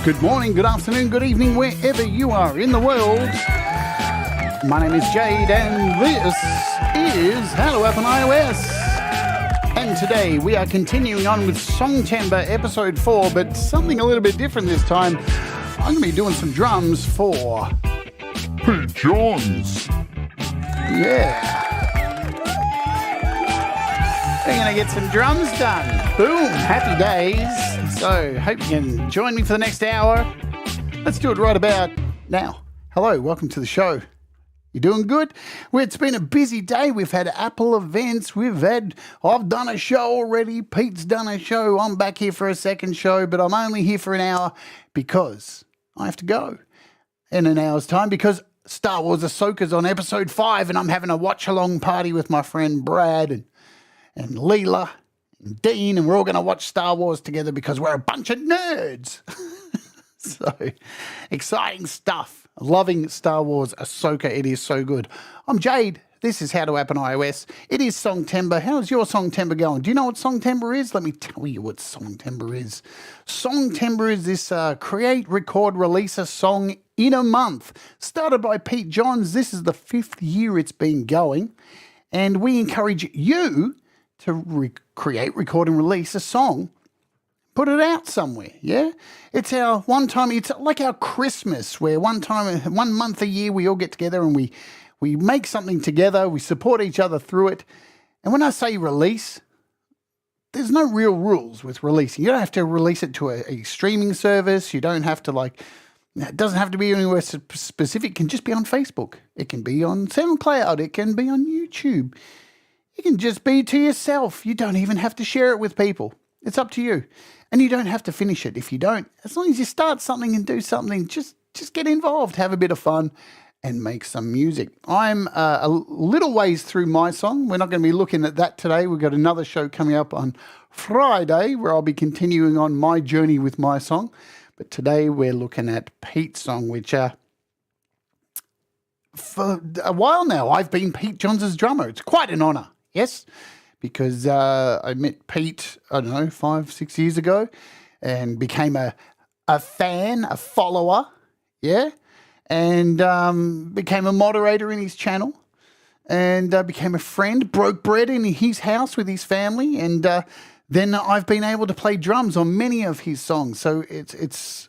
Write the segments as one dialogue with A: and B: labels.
A: Good morning, good afternoon, good evening, wherever you are in the world. My name is Jade, and this is How to Open iOS. And today we are continuing on with Songtember episode 4, but something a little bit different this time. I'm going to be doing some drums for
B: Pete Johns.
A: Yeah. We're going to get some drums done. Boom, happy days. So, hope you can join me for the next hour. Let's do it right about now. Hello, welcome to the show. You doing good? Well, it's been a busy day. We've had Apple events. I've done a show already. Pete's done a show. I'm back here for a second show, but I'm only here for an hour because I have to go in an hour's time because Star Wars Ahsoka's on episode 5 and I'm having a watch-along party with my friend Brad and Leela and Dean, and we're all going to watch Star Wars together because we're a bunch of nerds. So, exciting stuff. Loving Star Wars Ahsoka. It is so good. I'm Jade. This is How to Open iOS. It is Songtember. How's your Songtember going? Do you know what Songtember is? Let me tell you what Songtember is. Songtember is this create, record, release a song in a month. Started by Pete Johns. This is the 5th year it's been going. And we encourage you to create, record, and release a song. Put it out somewhere, yeah? It's our it's like our Christmas, where one month a year, we all get together and we make something together, we support each other through it. And when I say release, there's no real rules with releasing. You don't have to release it to a streaming service. You don't have to it doesn't have to be anywhere specific. It can just be on Facebook. It can be on SoundCloud. It can be on YouTube. It can just be to yourself. You don't even have to share it with people. It's up to you. And you don't have to finish it if you don't. As long as you start something and do something, just get involved, have a bit of fun, and make some music. I'm a little ways through my song. We're not going to be looking at that today. We've got another show coming up on Friday where I'll be continuing on my journey with my song. But today we're looking at Pete's song, which for a while now I've been Pete Johns' drummer. It's quite an honour, yes, because I met Pete, I don't know, 5-6 years ago and became a fan, a follower, yeah, and became a moderator in his channel and became a friend, broke bread in his house with his family, and then I've been able to play drums on many of his songs. So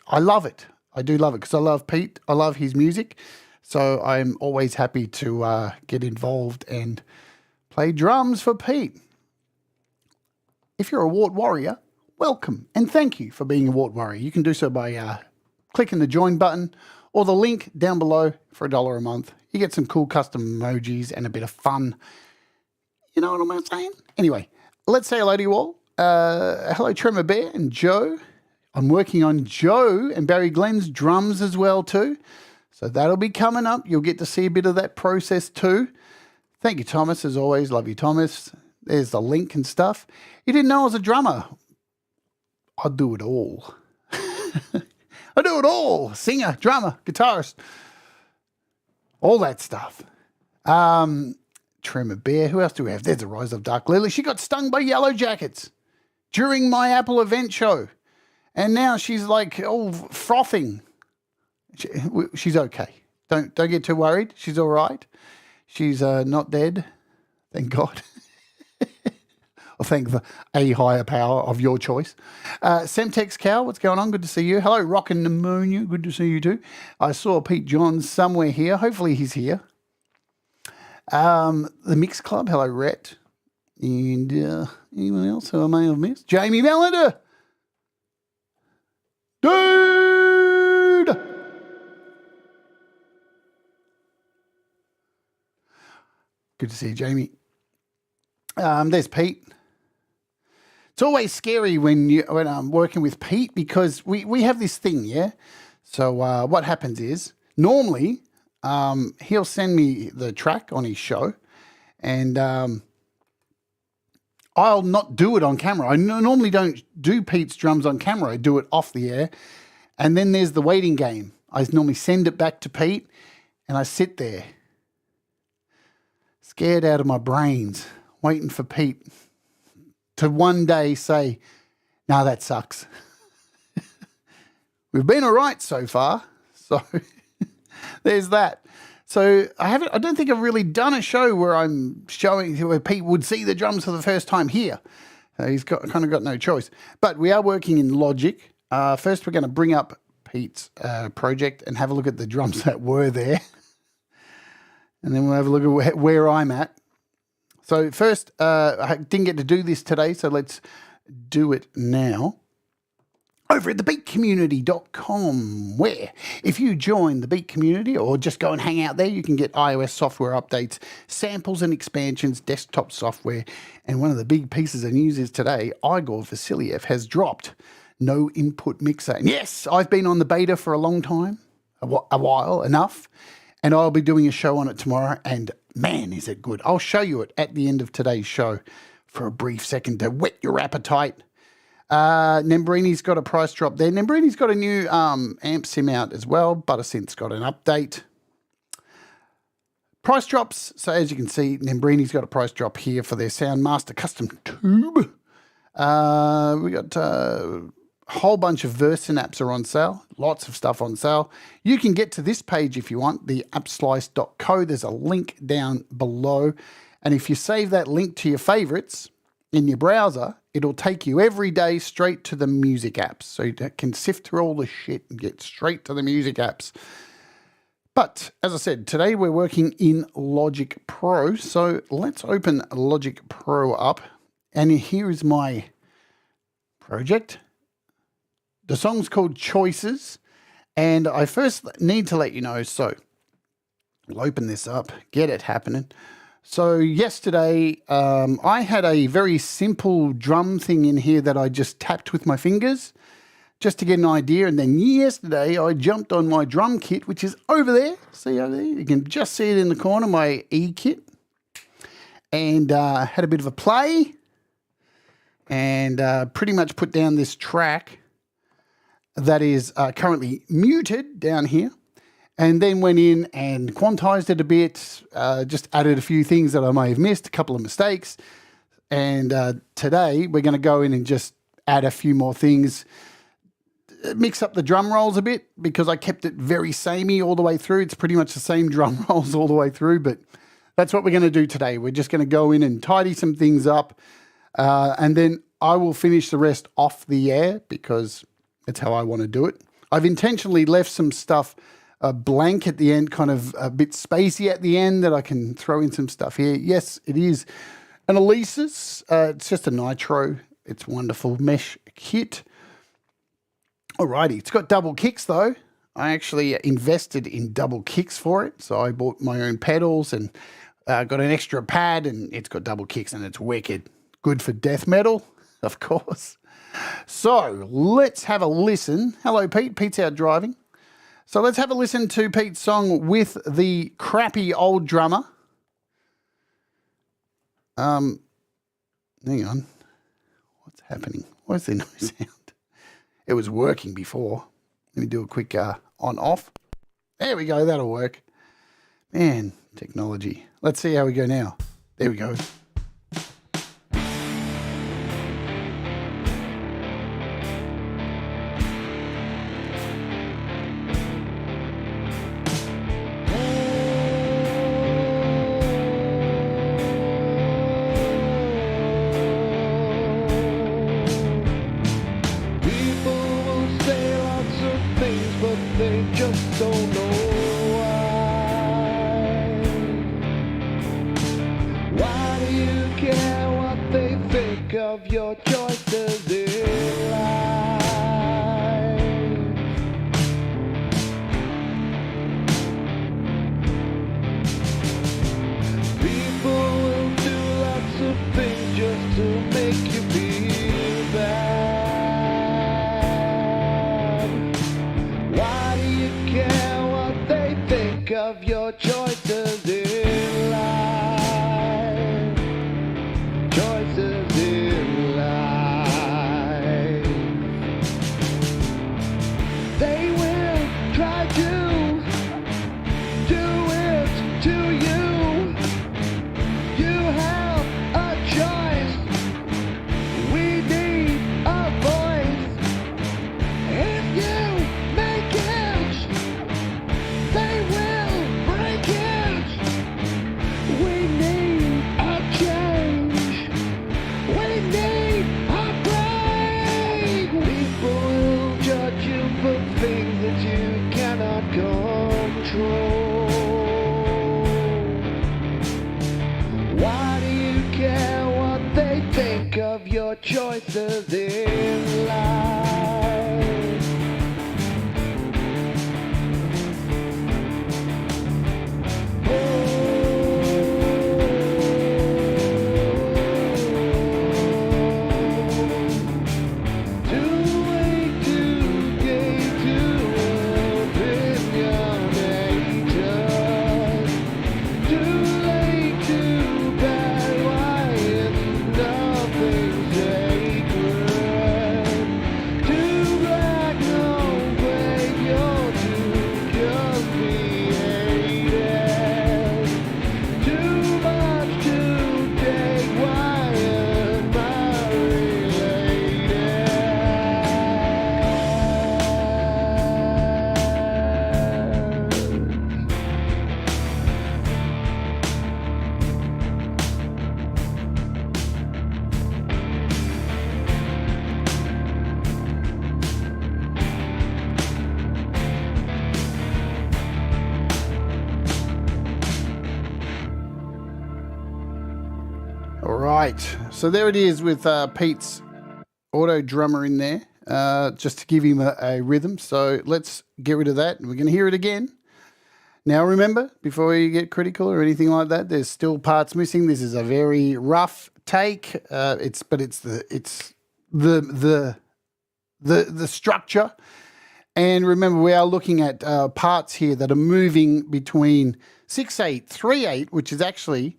A: I love it. I do love it because I love Pete. I love his music. So I'm always happy to get involved and play drums for Pete. If you're a Wart Warrior, welcome and thank you for being a Wart Warrior. You can do so by clicking the join button or the link down below for $1 a month. You get some cool custom emojis and a bit of fun. You know what I'm saying? Anyway, let's say hello to you all. Hello, Tremor Bear and Joe. I'm working on Joe and Barry Glenn's drums as well too. So that'll be coming up. You'll get to see a bit of that process too. Thank you, Thomas, as always. Love you, Thomas. There's the link and stuff. You didn't know I was a drummer. I do it all. I do it all. Singer, drummer, guitarist. All that stuff. Tremor Bear. Who else do we have? There's the Rise of Dark Lily. She got stung by yellow jackets during my Apple event show. And now she's like all frothing. She's okay. Don't get too worried. She's all right. She's not dead. Thank God. Or thank a higher power of your choice. Semtex Cow, what's going on? Good to see you. Hello, Rockin' Pneumonia. Good to see you too. I saw Pete Johns somewhere here. Hopefully he's here. The Mix Club. Hello, Rhett. And anyone else who I may have missed? Jamie Melander. Dude! Good to see you, Jamie. There's Pete. It's always scary when I'm working with Pete because we have this thing, yeah? So what happens is, normally he'll send me the track on his show and I'll not do it on camera. I normally don't do Pete's drums on camera. I do it off the air. And then there's the waiting game. I normally send it back to Pete and I sit there Scared out of my brains, waiting for Pete to one day say, "No, that sucks." We've been all right so far, so there's that. So I don't think I've really done a show where I'm showing where Pete would see the drums for the first time here. He's kind of got no choice. But we are working in Logic. First, we're going to bring up Pete's project and have a look at the drums that were there. And then we'll have a look at where I'm at. So first, I didn't get to do this today, so let's do it now. Over at thebeatcommunity.com, where if you join the Beat community or just go and hang out there, you can get iOS software updates, samples and expansions, desktop software. And one of the big pieces of news is today, Igor Vasiliev has dropped no input mixer. And yes, I've been on the beta for a long time, a while, enough, and I'll be doing a show on it tomorrow. And man, is it good. I'll show you it at the end of today's show for a brief second to whet your appetite. Nembrini's got a price drop there. Nembrini's got a new amp sim out as well. Buttersynth's got an update. Price drops. So as you can see, Nembrini's got a price drop here for their Soundmaster custom tube. We got a whole bunch of Version-apps are on sale. Lots of stuff on sale. You can get to this page if you want, the appslice.co. There's a link down below. And if you save that link to your favorites in your browser, it'll take you every day straight to the music apps. So you can sift through all the shit and get straight to the music apps. But as I said, today we're working in Logic Pro. So let's open Logic Pro up. And here is my project. The song's called Choices. And I first need to let you know, so we'll open this up, get it happening. So yesterday, I had a very simple drum thing in here that I just tapped with my fingers just to get an idea. And then yesterday, I jumped on my drum kit, which is over there. See over there? You can just see it in the corner, my E kit. And had a bit of a play and pretty much put down this track that is currently muted down here. And then went in and quantized it a bit, just added a few things that I may have missed, a couple of mistakes. And today we're going to go in and just add a few more things, mix up the drum rolls a bit because I kept it very samey all the way through. It's pretty much the same drum rolls all the way through, but that's what we're going to do today. We're just going to go in and tidy some things up, and then I will finish the rest off the air because that's how I want to do it. I've intentionally left some stuff blank at the end, kind of a bit spacey at the end that I can throw in some stuff here. Yes, it is an Alesis. It's just a Nitro. It's wonderful mesh kit. Alrighty, it's got double kicks though. I actually invested in double kicks for it. So I bought my own pedals and got an extra pad, and it's got double kicks and it's wicked. Good for death metal, of course. So let's have a listen. Hello, Pete. Pete's out driving. So let's have a listen to Pete's song with the crappy old drummer. Hang on. What's happening? Why is there no sound? It was working before. Let me do a quick on-off. There we go. That'll work. Man, technology. Let's see how we go now. There we go.
C: Of your choices in life. People will do lots of things just to make you feel bad. Why do you care what they think of your choices in life? Choices in life. They will try to do it to you. You have a choice. We need a voice. If you make it, they will break it. We need a change. We need a break. People will judge you for things that you cannot control. Why do you care what they think of your choices in life? Too late to gain to opinionators. Too late to bury why it's nothing sacred. Too black, no gray, you're too just be hated. Too much to take, why am I
A: All right. So there it is with Pete's auto drummer in there, just to give him a rhythm. So let's get rid of that. We're going to hear it again. Now, remember, before you get critical or anything like that, there's still parts missing. This is a very rough take. It's the structure. And remember, we are looking at parts here that are moving between 6/8, 3/8, which is actually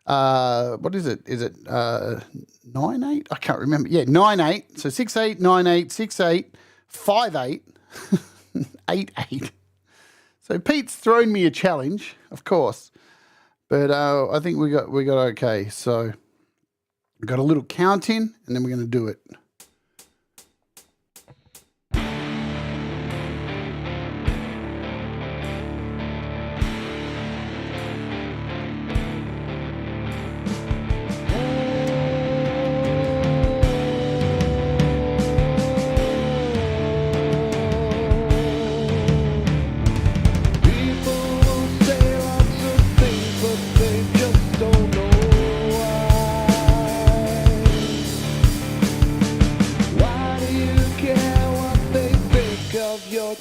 A: what is it? Is it 9/8? I can't remember. Yeah, 9/8. So 6/8, 9/8, 6/8, 5/8, 8/8. So Pete's thrown me a challenge, of course, but I think we got okay. So we got a little count in, and then we're going to do it.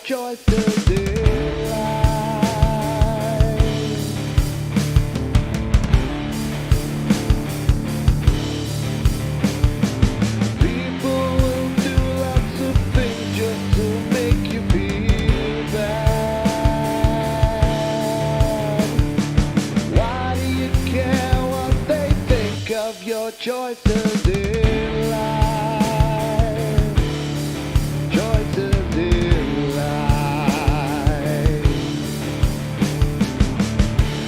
C: Choices in life. People will do lots of things just to make you feel bad. Why do you care what they think of your choices in life? Choices in life.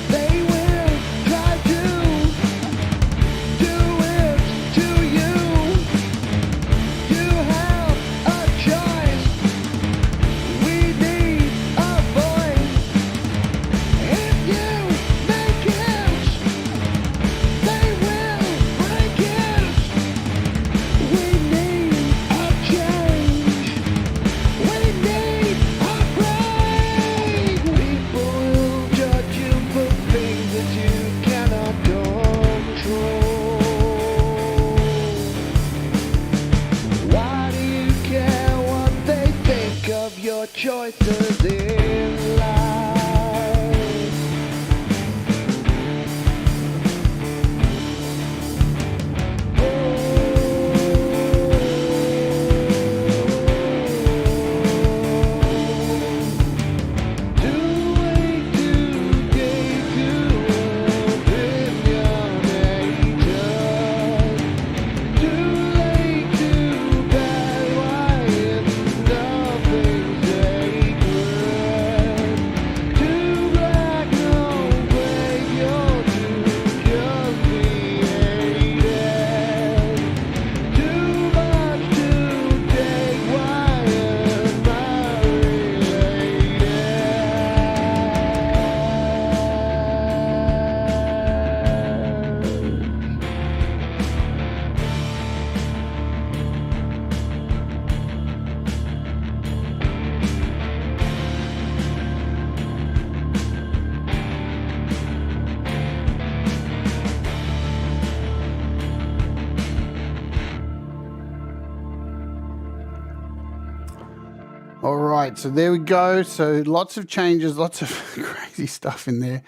C: They will try to do it to you. You have a choice. We need a voice. If you make it, they will break it. We need a change. We need a break. People will judge you for things that you cannot control. Why do you care what they think of your choices in life? Too late to gain to opinionators. Too late to bury why it's nothing sacred.
A: All right, so there we go. So lots of changes, lots of crazy stuff in there.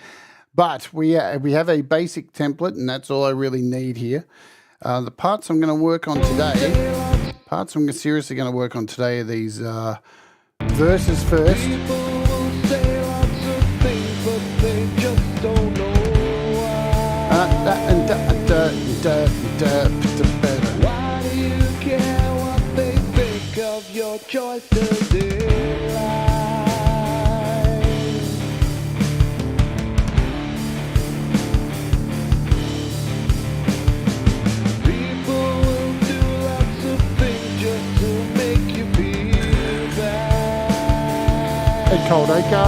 A: But we have a basic template, and that's all I really need here. The parts I'm going to work on today, seriously going to work on today are these verses first.
C: Why do you care what they think of your choices in life? People will do lots of things just to make you feel bad.
A: Ed Coldacre.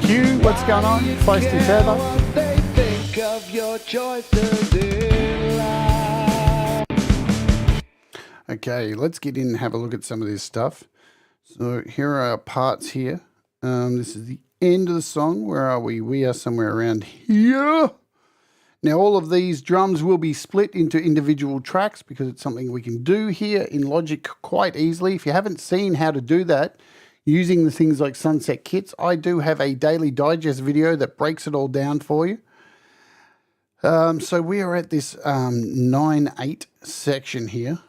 A: Q, what's going on? Feisty Feather.
C: What they think of your choices in life.
A: Okay, let's get in and have a look at some of this stuff. So here are our parts here. This is the end of the song. Where are we? We are somewhere around here. Now, all of these drums will be split into individual tracks because it's something we can do here in Logic quite easily. If you haven't seen how to do that using the things like Sunset Kits, I do have a daily digest video that breaks it all down for you. So we are at this 9/8 section here.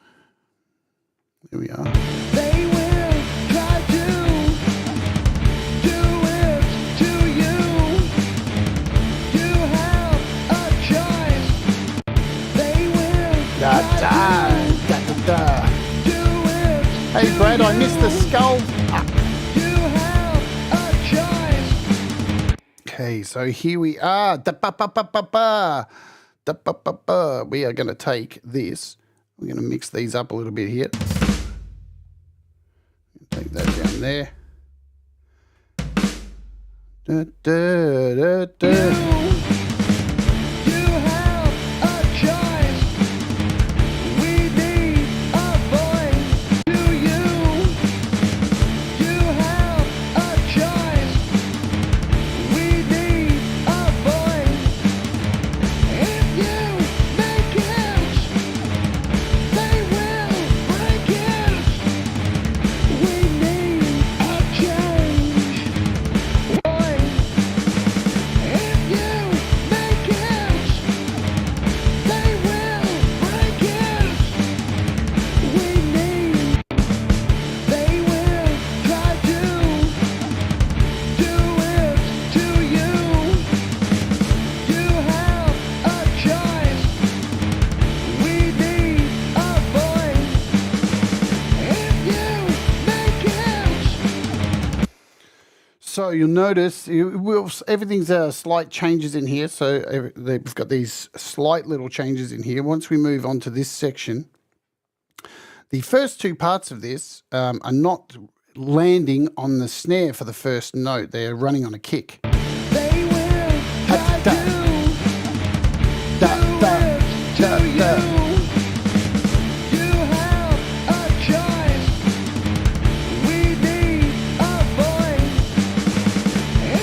A: There we are.
C: They will try to do it to you. You have a choice. They will
A: Da, da, da, da, da.
C: do it.
A: Hey Brad, I missed the skull.
C: You have a choice.
A: Okay, so here we are. Da, ba, ba, ba, ba, ba. Da, ba, ba, ba. We are going to take this. We're going to mix these up a little bit here. Take that down there. Da, da, da, da.
C: You have a choice. We need a voice. Do you? You have a choice. We need a voice. If you make it, they will break it. We need a change. Voice. If you make it, they will break it. We need. They will try to do it to you. You have a choice. We need a voice. If you make it.
A: So you'll notice everything's slight changes in here. So we've got these slight little changes in here. Once we move on to this section, the first two parts of this are not landing on the snare for the first note. They're running on a kick.
C: They will try
A: Da,
C: to
A: da, da, da,
C: do
A: da.
C: you have a choice. We need a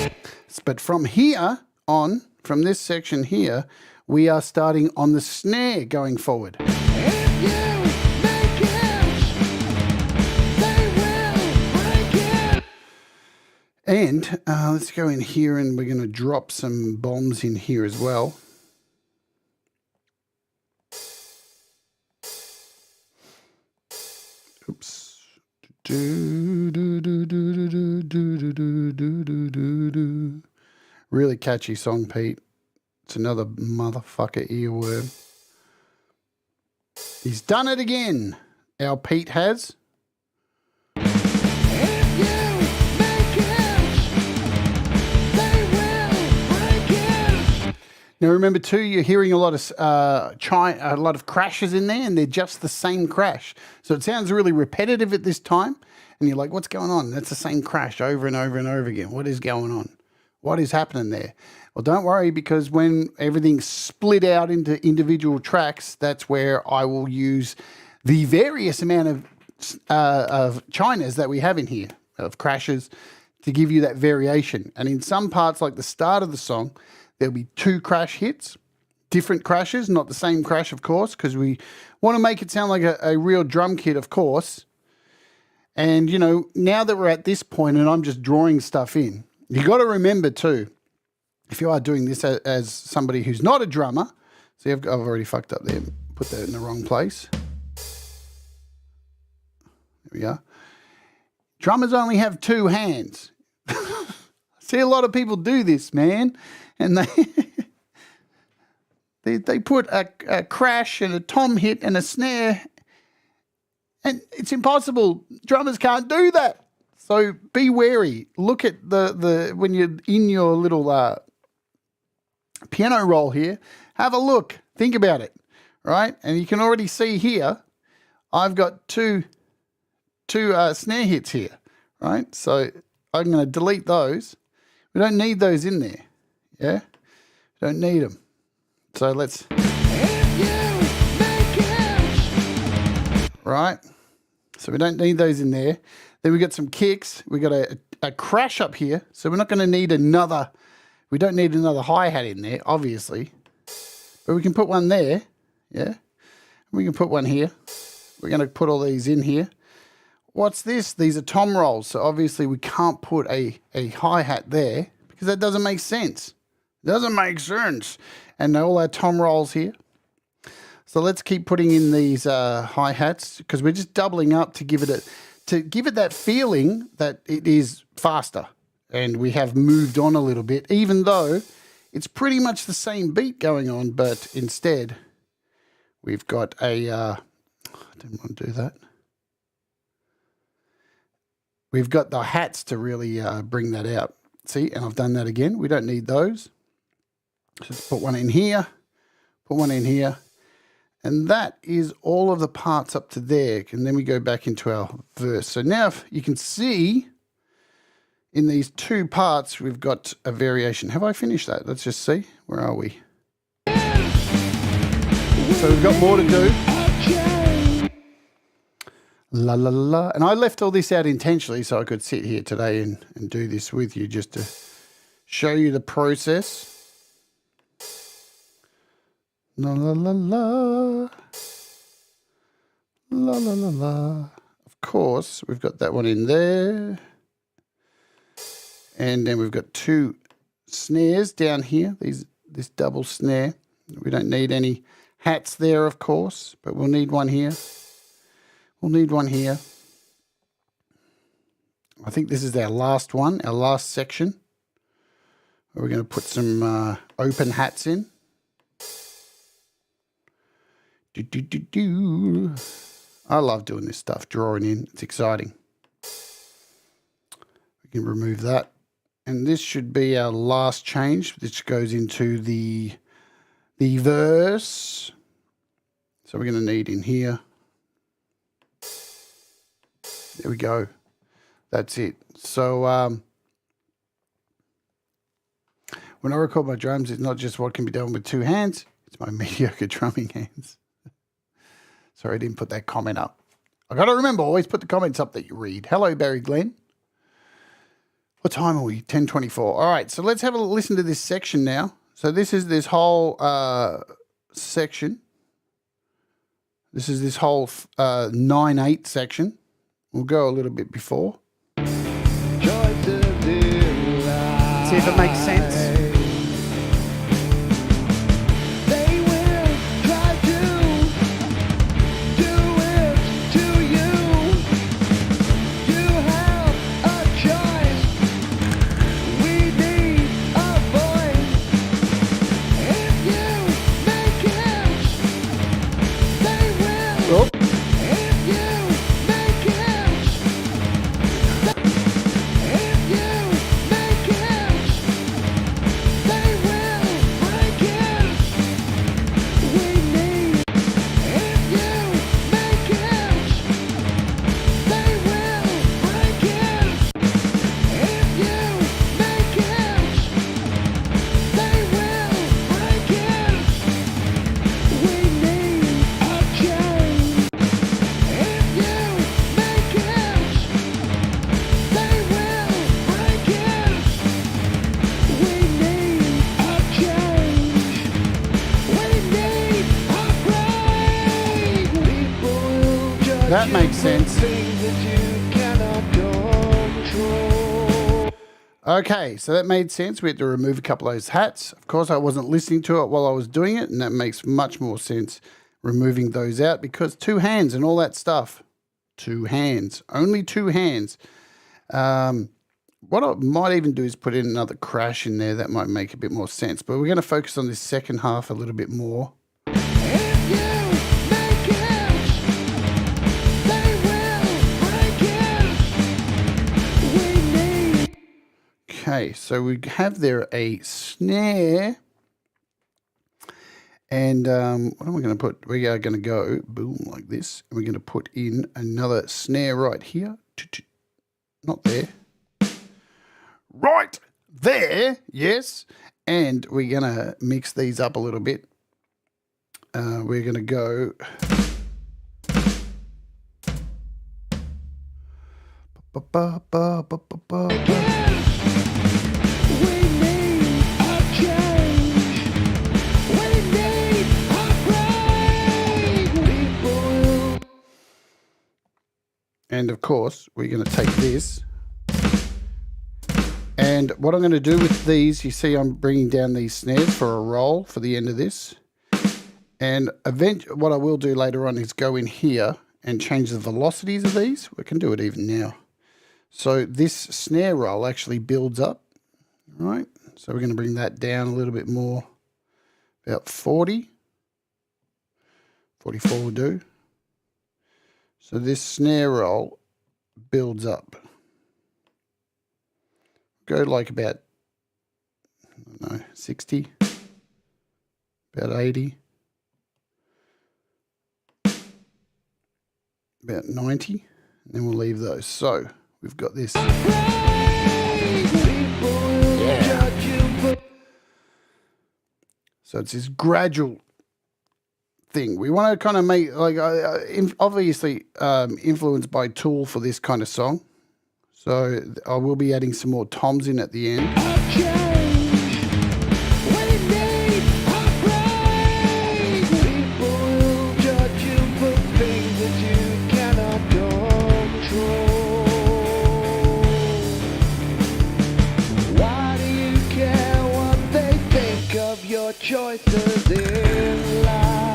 C: voice.
A: But from here on, from this section here, we are starting on the snare going forward.
C: If you make it, they will break it.
A: And let's go in here and we're going to drop some bombs in here as well. Oops. Really catchy song, Pete. It's another motherfucker earworm. He's done it again. Our Pete has.
C: If you make it, they will break it.
A: Now remember too, you're hearing a lot of crashes in there, and they're just the same crash. So it sounds really repetitive at this time, and you're like, "What's going on?" That's the same crash over and over and over again. What is going on? What is happening there? Well, don't worry, because when everything's split out into individual tracks, that's where I will use the various amount of chinas that we have in here, of crashes, to give you that variation. And in some parts, like the start of the song, there'll be two crash hits, different crashes, not the same crash, of course, because we want to make it sound like a real drum kit, of course. And, you know, now that we're at this point and I'm just drawing stuff in, you got to remember too, if you are doing this as somebody who's not a drummer, see, I've already fucked up there, put that in the wrong place. There we go. Drummers only have two hands. See, a lot of people do this, man, and they put a crash and a tom hit and a snare. And it's impossible. Drummers can't do that. So be wary. Look at the when you're in your little piano roll here. Have a look. Think about it, right? And you can already see here, I've got two snare hits here, right? So I'm going to delete those. We don't need those in there, yeah? Don't need them. So let's... Right? So we don't need those in there. Then we got some kicks. We got a crash up here. So we're not going to need another... We don't need another hi-hat in there, obviously. But we can put one there, yeah? We can put one here. We're going to put all these in here. What's this? These are tom rolls. So obviously we can't put a hi-hat there because that doesn't make sense. It doesn't make sense. And all our tom rolls here. So let's keep putting in these hi-hats because we're just doubling up to give it that feeling that it is faster and we have moved on a little bit, even though it's pretty much the same beat going on, but instead we've got a I didn't want to do that. We've got the hats to really bring that out. See, and I've done that again. We don't need those. Just put one in here, put one in here. And that is all of the parts up to there. And then we go back into our verse. So now you can see in these two parts, we've got a variation. Have I finished that? Let's just see. Where are we? So we've got more to do. La, la, la. And I left all this out intentionally so I could sit here today and do this with you just to show you the process. La la la la. La la la la. Of course, we've got that one in there. And then we've got two snares down here. This double snare. We don't need any hats there, of course, but we'll need one here. We'll need one here. I think this is our last one, our last section. We're going to put some open hats in. I love doing this stuff, drawing in. It's exciting. We can remove that. And this should be our last change. This goes into the verse. So we're going to need in here. There we go. That's it. So when I record my drums, it's not just what can be done with two hands. It's my mediocre drumming hands. Sorry, I didn't put that comment up. I got to remember, always put the comments up that you read. Hello, Barry Glenn. What time are we? 10:24. All right, so let's have a listen to this section now. So this is this whole section. This is this whole 9/8 section. We'll go a little bit before. See if it makes sense. That makes sense. Okay, so that made sense. We had to remove a couple of those hats. Of course, I wasn't listening to it while I was doing it, and that makes much more sense removing those out because 2 hands and all that stuff. 2 hands, only 2 hands. What I might even do is put in another crash in there. That might make a bit more sense. But we're going to focus on this second half a little bit more.
C: If you make it, they will break it. We need.
A: Okay, so we have there a snare. And what am I going to put? We are going to go boom like this. And we're going to put in another snare right here. Not there. Right there, yes. And we're going to mix these up a little bit. We're going to go. And of course, we're going to take this. And what I'm going to do with these, you see I'm bringing down these snares for a roll for the end of this. And what I will do later on is go in here and change the velocities of these. We can do it even now. So this snare roll actually builds up, right? So we're going to bring that down a little bit more, about 40. 44 will do. So this snare roll builds up. Go like about, I don't know, 60, about 80, about 90, and then we'll leave those. So we've got this. Yeah. So it's this gradual thing. We want to kind of make, like, obviously influenced by Tool for this kind of song. So I will be adding some more toms in at the end.
C: Why do you care what they think of your choices in life?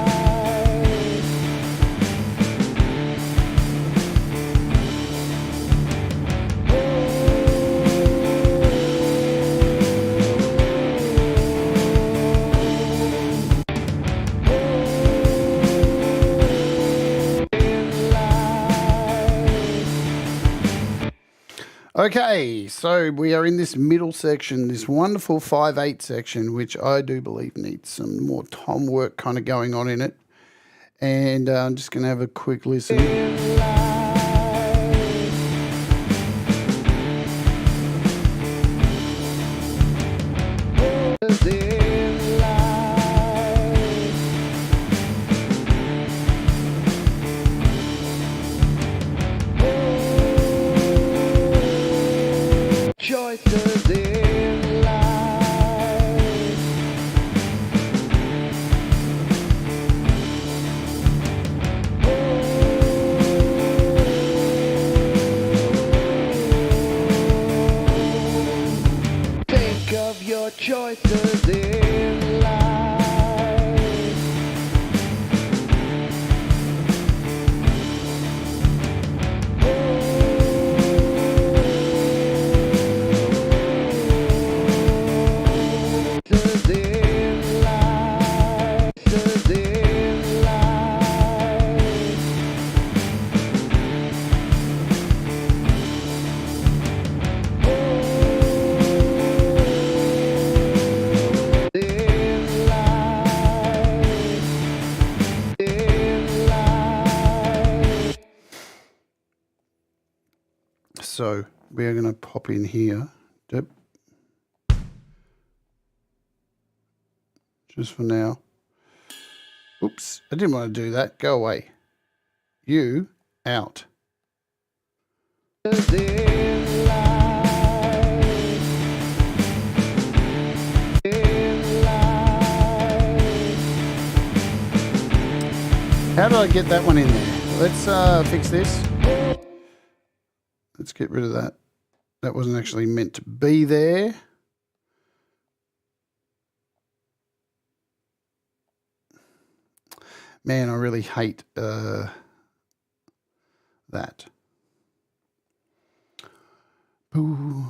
A: Okay, so we are in this middle section, this wonderful 5/8 section, which I do believe needs some more tom work kind of going on in it. And I'm just going to have a quick listen.
C: Choices in life. Think of your choices in life.
A: So we are going to pop in here. Dip. Just for now. Oops, I didn't want to do that. Go away. You out. How do I get that one in there? Let's fix this. Let's get rid of that. That wasn't actually meant to be there. Man, I really hate that. Boo.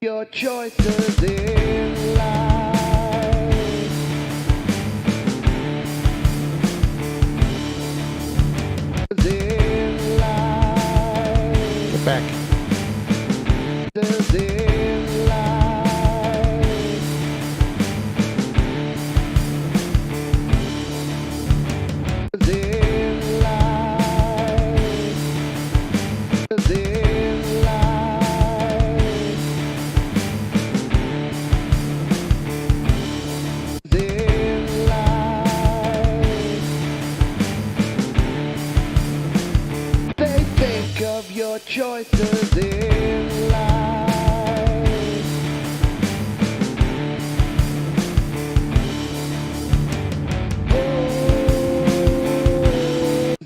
C: Your choices in life. In life.
A: Get back.
C: In life. In life. In life. They think of your choices in life.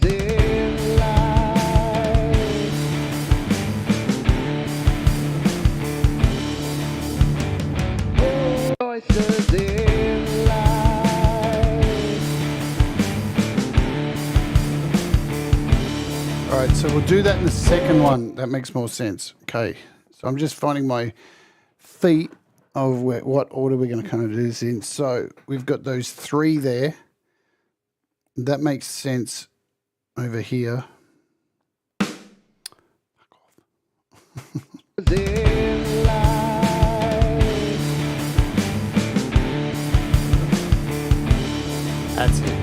C: In life. Choices in life.
A: All right, so we'll do that in the second one. That makes more sense. Okay, so I'm just finding my feet of what order we're going to kind of do this in. So we've got those three there. That makes sense over here.
C: In life.
A: That's it.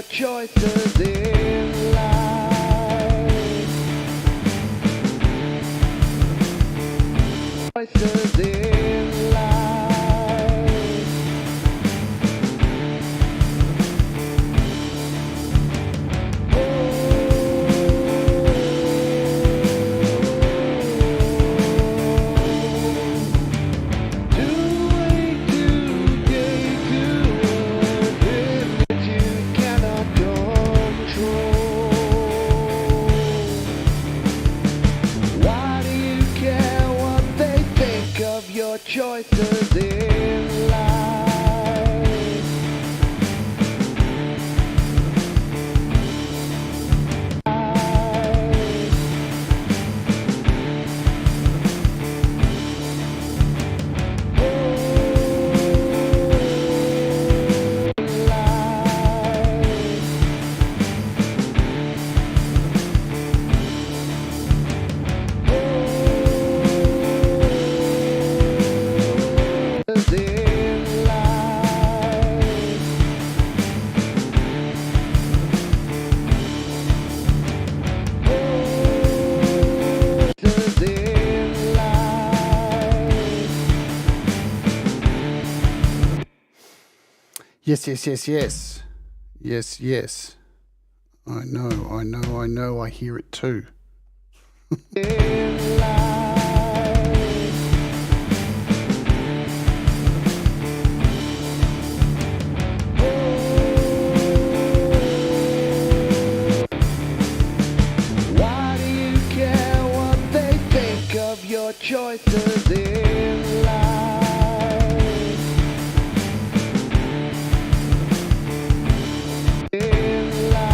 C: Choices in life. Choices in life. Choices in life.
A: Yes, yes, yes, yes. Yes, yes. I know. I hear it too.
C: In life. Why do you care what they think of your choices in life? In life.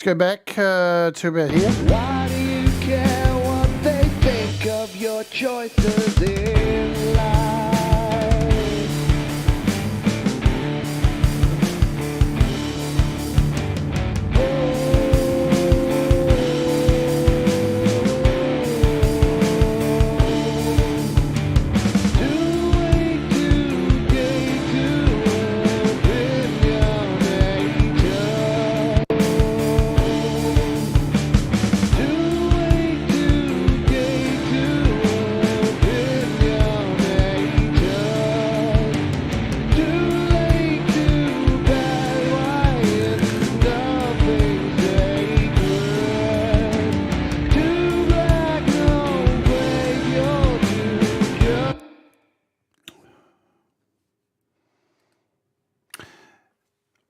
A: Let's go back to about here.
C: Why do you care what they think of your choices in life?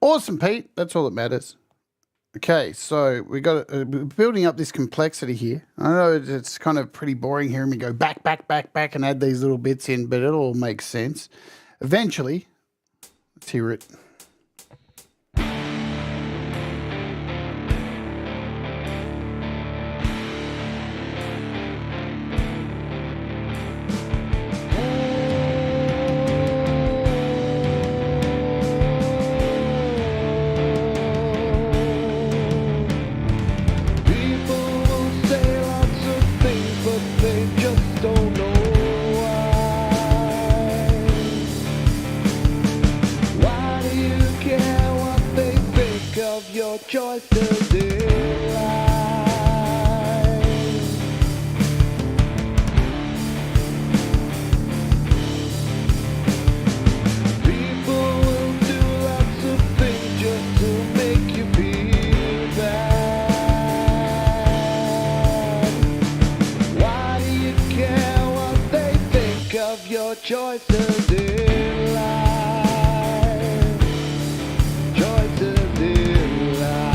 A: Awesome, Pete. That's all that matters. Okay, so we got building up this complexity here. I know it's kind of pretty boring hearing me go back, and add these little bits in, but it all makes sense. Eventually, let's hear it.
C: Choices in life. People will do lots of things just to make you feel bad. Why do you care what they think of your choices in life? Choices in life.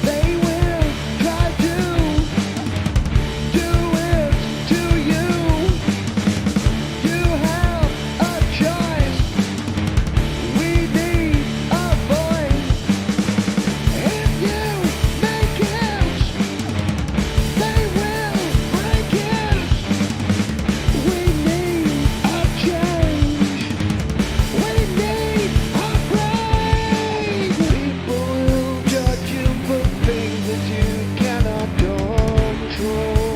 C: They will try to do it to you. You have a choice. We need a voice. If you make it, they will break it. We need a change. We need a break. People will judge you for things that you cannot control.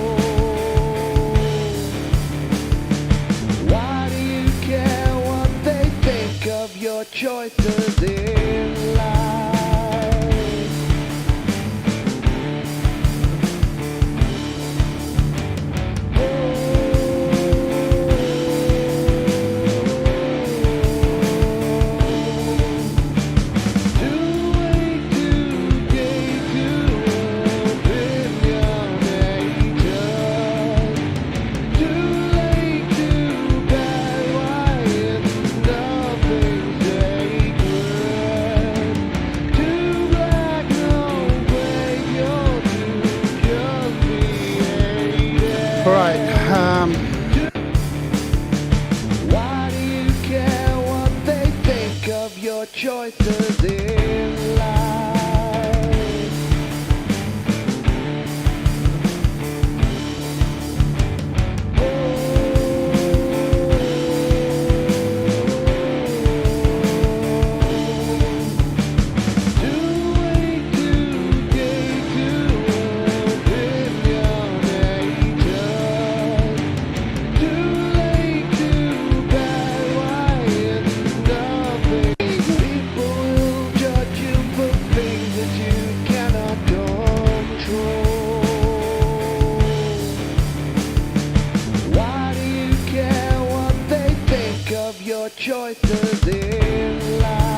C: Why do you care what they think of your choices in life?
A: All right.
C: Why do you care what they think of your choices in life? Choices in life.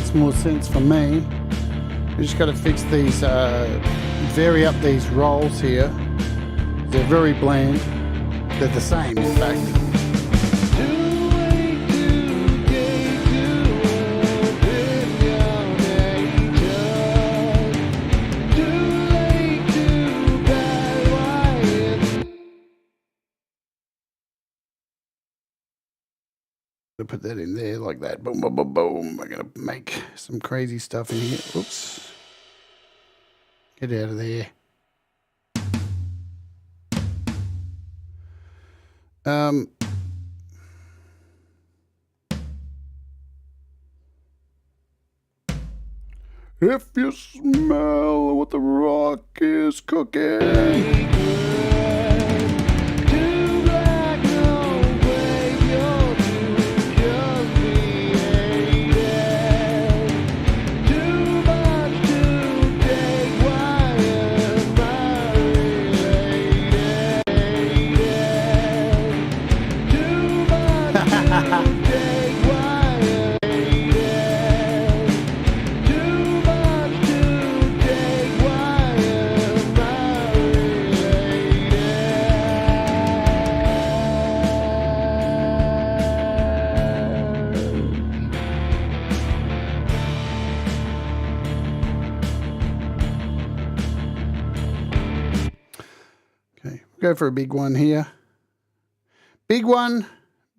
A: makes more sense for me. We just got to fix these, vary up these rolls here. They're very bland. They're the same, in fact. Put that in there like that. Boom, boom, boom, boom. We're going to make some crazy stuff in here. Oops. Get out of there. If you smell what the rock is cooking. Go for a big one here. Big one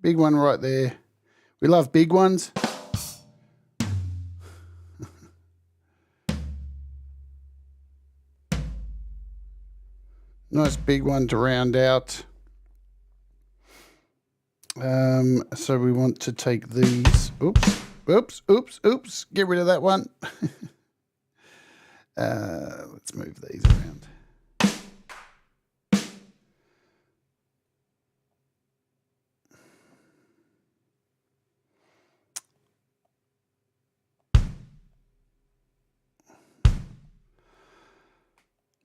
A: right there. We love big ones. Nice big one to round out. So we want to take these. Oops. Get rid of that one. Let's move these around.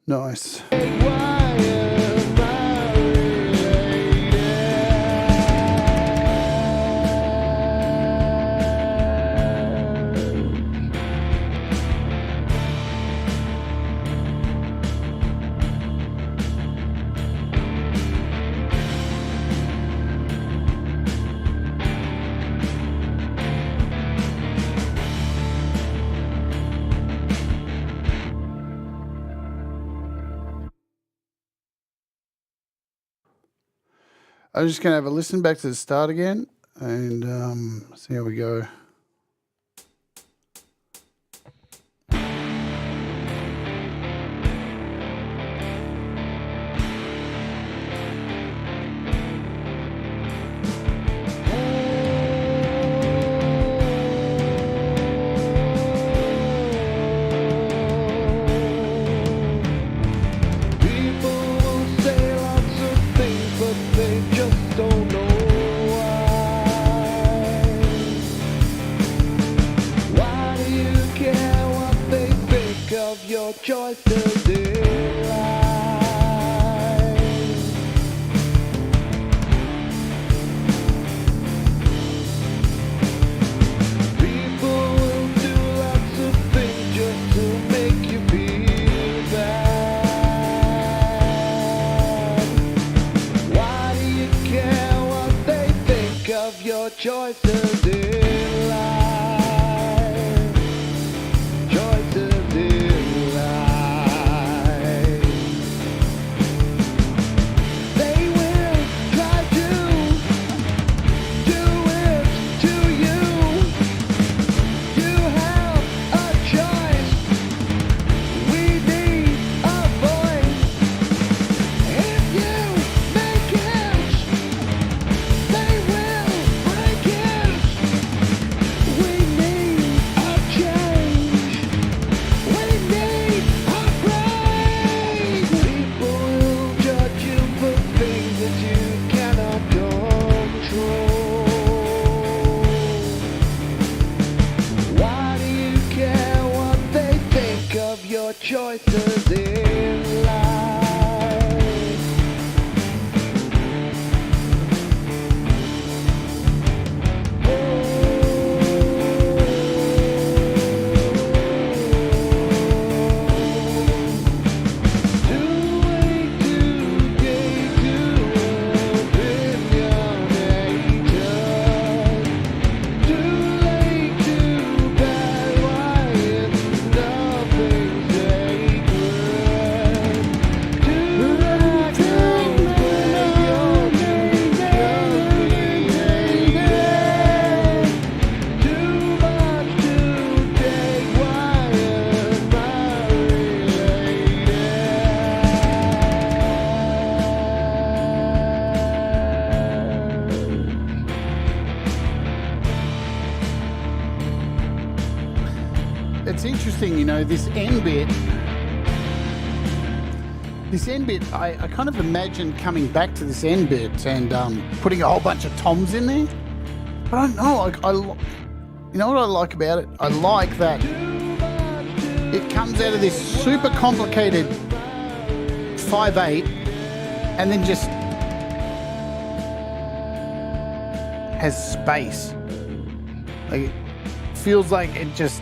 A: Nice. I'm just going to have a listen back to the start again and see how we go. Choices in life. People will do lots of things just to make you feel bad. Why do you care what they think of your choices in life? Choices in choices in life. Oh. it's interesting, you know, this end bit. This end bit, I kind of imagine coming back to this end bit and putting a whole bunch of toms in there. But I don't know, you know what I like about it? I like that it comes out of this super complicated 5/8 and then just has space. Like, it feels like it just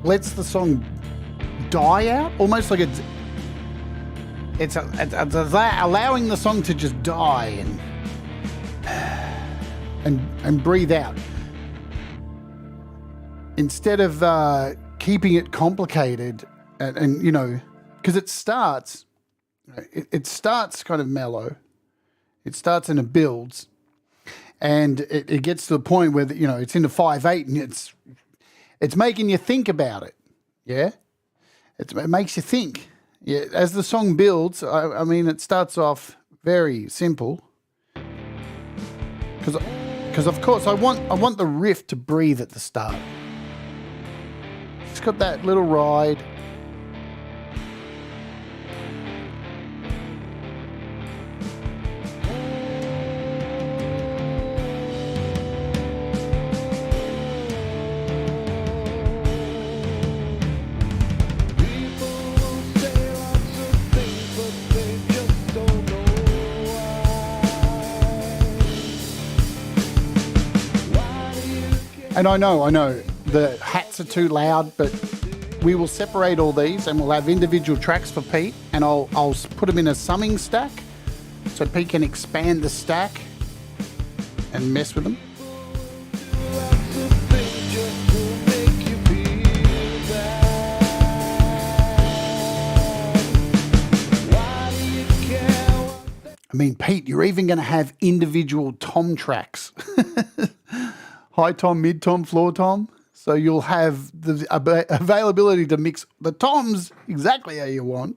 A: lets the song die out, almost like it's allowing the song to just die and breathe out instead of keeping it complicated and you know, because it starts kind of mellow. It starts and it builds, and it gets to the point where, you know, it's into 5/8 and it's making you think about it. Yeah, it makes you think. Yeah, as the song builds, I mean, it starts off very simple because of course I want the riff to breathe at the start. It's got that little ride. And I know, the hats are too loud, but we will separate all these and we'll have individual tracks for Pete, and I'll put them in a summing stack so Pete can expand the stack and mess with them. I mean, Pete, you're even going to have individual tom tracks. High tom, mid tom, floor tom. So you'll have the availability to mix the toms exactly how you want.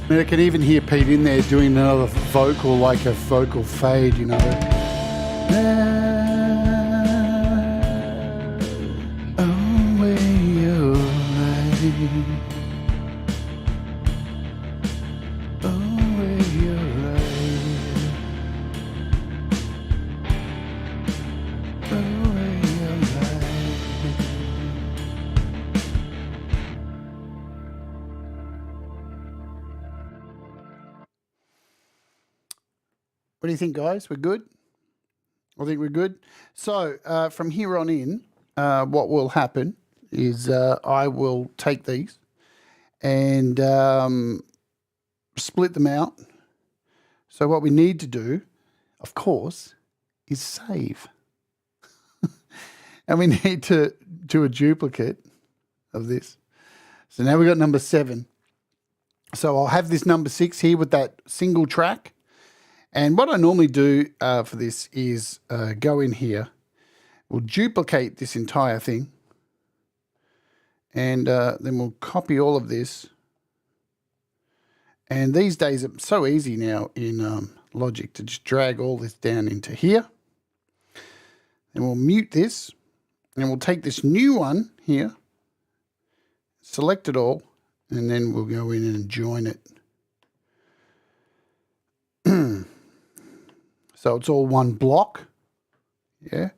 A: I mean, I can even hear Pete in there doing another vocal, like a vocal fade, you know. What do you think, guys? We're good? I think we're good. So from here on in, what will happen is I will take these and split them out. So what we need to do, of course, is save. And we need to do a duplicate of this. So now we've got number 7. So I'll have this number 6 here with that single track. And what I normally do for this is go in here. We'll duplicate this entire thing. And then we'll copy all of this. And these days it's so easy now in Logic to just drag all this down into here. And we'll mute this. And we'll take this new one here, select it all, and then we'll go in and join it. So it's all one block. Yeah.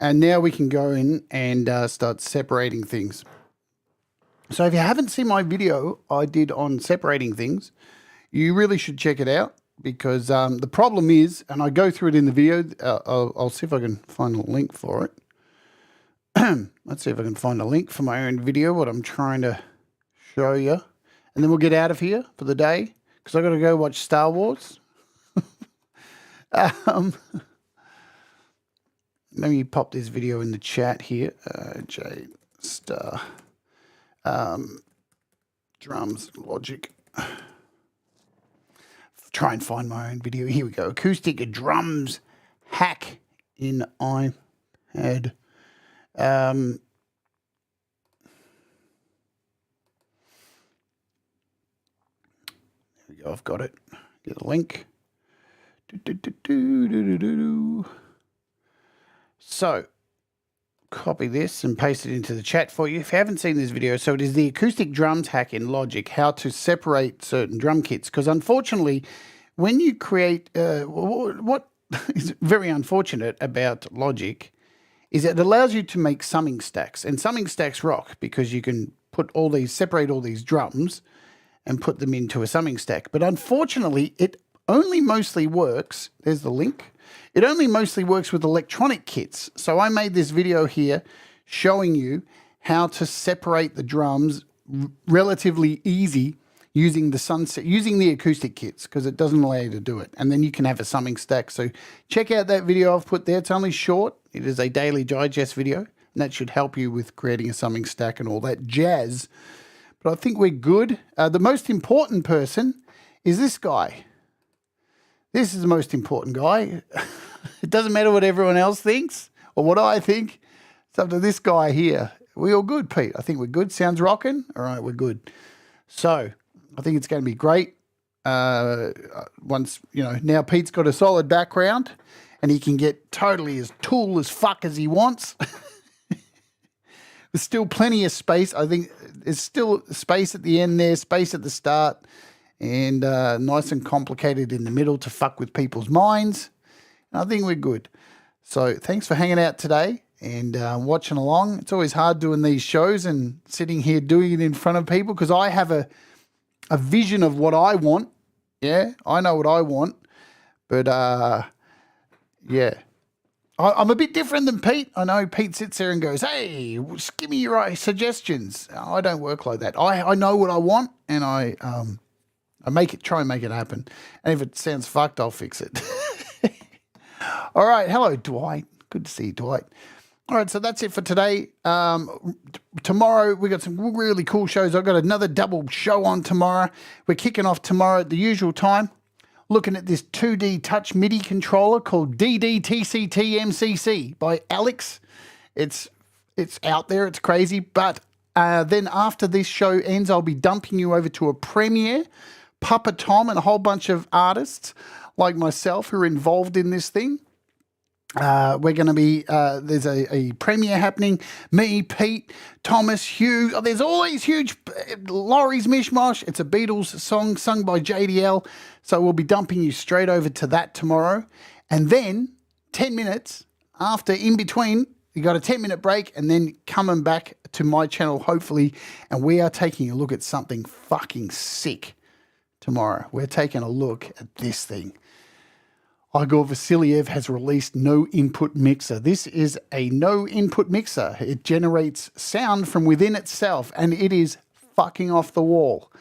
A: And now we can go in and start separating things. So if you haven't seen my video I did on separating things, you really should check it out, because the problem is, and I go through it in the video, I'll see if I can find a link for it. Let's see if I can find a link for my own video, what I'm trying to show you. And then we'll get out of here for the day, because I've got to go watch Star Wars. Let me pop this video in the chat here. Jade, Starr, drums, Logic. Try and find my own video. Here we go. Acoustic drums hack in iPad. There we go. I've got it. Get a link. So, copy this and paste it into the chat for you if you haven't seen this video. So it is the acoustic drums hack in Logic, how to separate certain drum kits. Because unfortunately, when you create, what is very unfortunate about Logic is it allows you to make summing stacks. And summing stacks rock because you can put all these, separate all these drums and put them into a summing stack. But unfortunately, it only mostly works, there's the link, it only mostly works with electronic kits. So I made this video here showing you how to separate the drums relatively easy using the acoustic kits, because it doesn't allow you to do it. And then you can have a summing stack. So check out that video I've put there. It's only short. It is a daily digest video, and that should help you with creating a summing stack and all that jazz. But I think we're good. The most important person is this guy. This is the most important guy. It doesn't matter what everyone else thinks or what I think. It's up to this guy here. We all good, Pete? I think we're good. Sounds rocking? All right, we're good. So I think it's going to be great. Once, now Pete's got a solid background and he can get totally as tool as fuck as he wants. There's still plenty of space. I think there's still space at the end there, space at the start, and nice and complicated in the middle to fuck with people's minds. And I think we're good. So thanks for hanging out today and watching along. It's always hard doing these shows and sitting here doing it in front of people, because I have a vision of what I want. Yeah, I know what I want. But, yeah. I'm a bit different than Pete. I know Pete sits there and goes, hey, just give me your suggestions. I don't work like that. I know what I want, and I try and make it happen. And if it sounds fucked, I'll fix it. All right. Hello, Dwight. Good to see you, Dwight. All right, so that's it for today. Tomorrow, we got some really cool shows. I've got another double show on tomorrow. We're kicking off tomorrow at the usual time, looking at this 2D touch MIDI controller called DD-TCT-MCC by Alex. It's out there. It's crazy. But then after this show ends, I'll be dumping you over to a premiere. Papa Tom and a whole bunch of artists like myself who are involved in this thing. We're going to be, there's a premiere happening. Me, Pete, Thomas, Hugh. Oh, there's all these huge Laurie's Mishmash. It's a Beatles song sung by JDL. So we'll be dumping you straight over to that tomorrow. And then 10 minutes after, in between, you got a 10-minute break and then coming back to my channel, hopefully. And we are taking a look at something fucking sick tomorrow. We're taking a look at this thing. Igor Vasiliev has released No Input Mixer. This is a no input mixer. It generates sound from within itself, and it is fucking off the wall.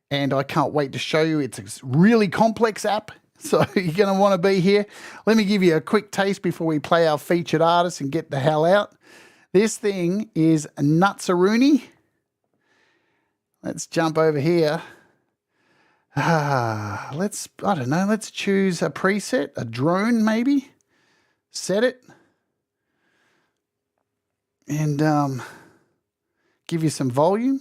A: And I can't wait to show you. It's a really complex app, so you're going to want to be here. Let me give you a quick taste before we play our featured artist and get the hell out. This thing is Nutsaroony. Let's jump over here. I don't know, let's choose a preset, a drone maybe. Set it. And give you some volume.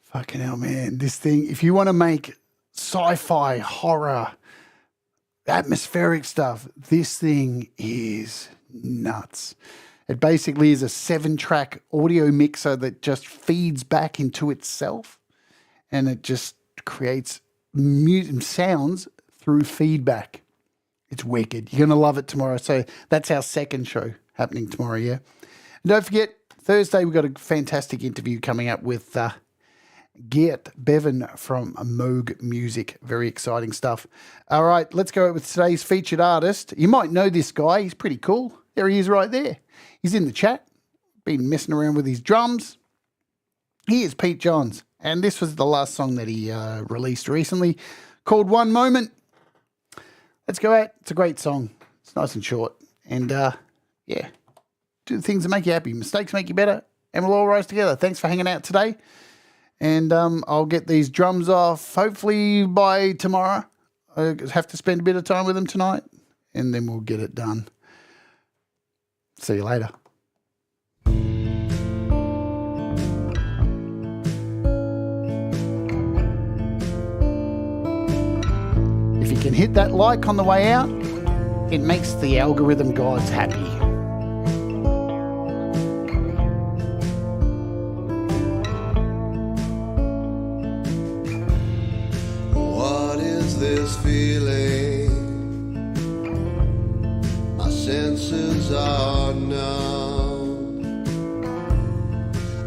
A: Fucking hell, man. This thing, if you want to make sci-fi, horror, atmospheric stuff, this thing is nuts. It basically is a 7-track audio mixer that just feeds back into itself, and it just creates sounds through feedback. It's wicked. You're going to love it tomorrow. So that's our second show happening tomorrow, yeah? And don't forget, Thursday we've got a fantastic interview coming up with Geert Bevan from Moog Music. Very exciting stuff. All right, let's go with today's featured artist. You might know this guy. He's pretty cool. There he is right there. He's in the chat. Been messing around with his drums. He is Pete Johns. And this was the last song that he released recently called One Moment. Let's go out. It's a great song. It's nice and short. And, yeah, do the things that make you happy. Mistakes make you better. And we'll all rise together. Thanks for hanging out today. And I'll get these drums off hopefully by tomorrow. I have to spend a bit of time with them tonight. And then we'll get it done. See you later. If you can hit that like on the way out, it makes the algorithm gods happy.
C: What is this feeling? My senses are numb.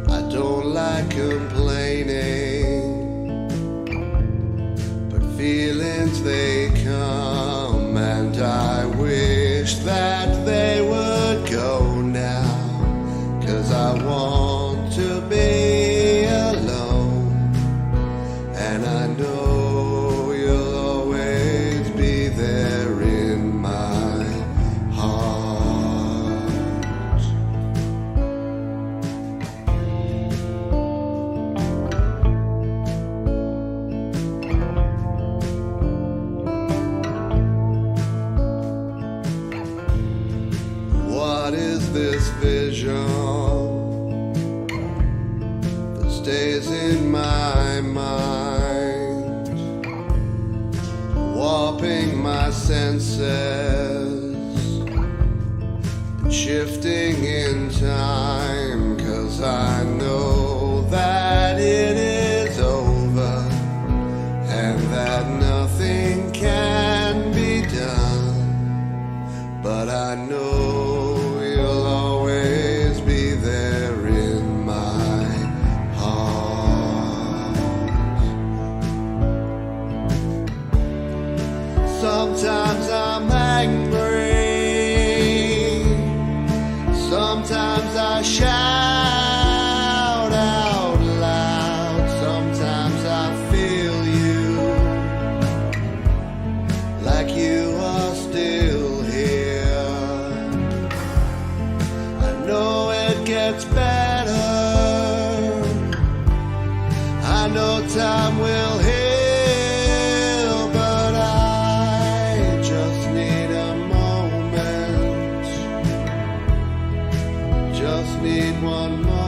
C: I don't like complaining, but feelings they come, and I wish that they would go now, 'cause I want to be alone, and I know you'll always be there in my heart. What is this vision that stays in my mind, warping my senses and shifting in time? 'Cause I know that it is over and that nothing can be done, but I know you'll always be there in my heart. Sometimes I'm angry, sometimes I shout out loud, sometimes I feel you, like you are still here. I know it gets better, I know time will heal, but I just need a moment, just need one moment.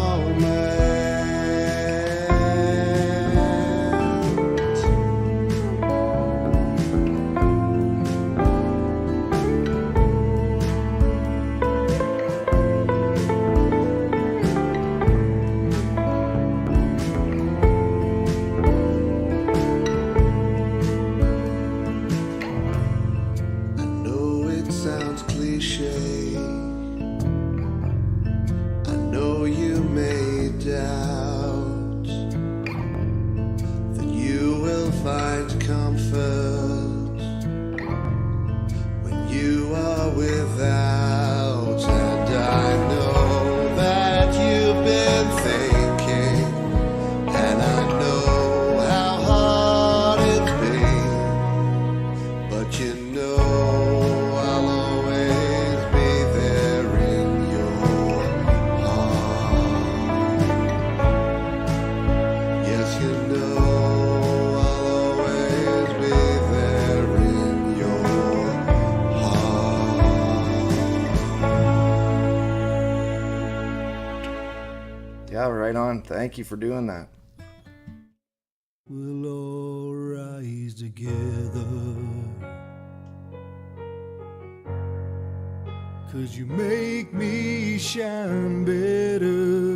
C: I know it sounds cliche, doubt that you will find comfort when you are without. And I know that you've been thinking, and I know how hard it's been, but you know I'll always be there in your heart. Yes, you know I'll always be there in your heart.
D: Yeah, right on. Thank you for doing that.
C: We'll all rise together, 'cause you make me shine better.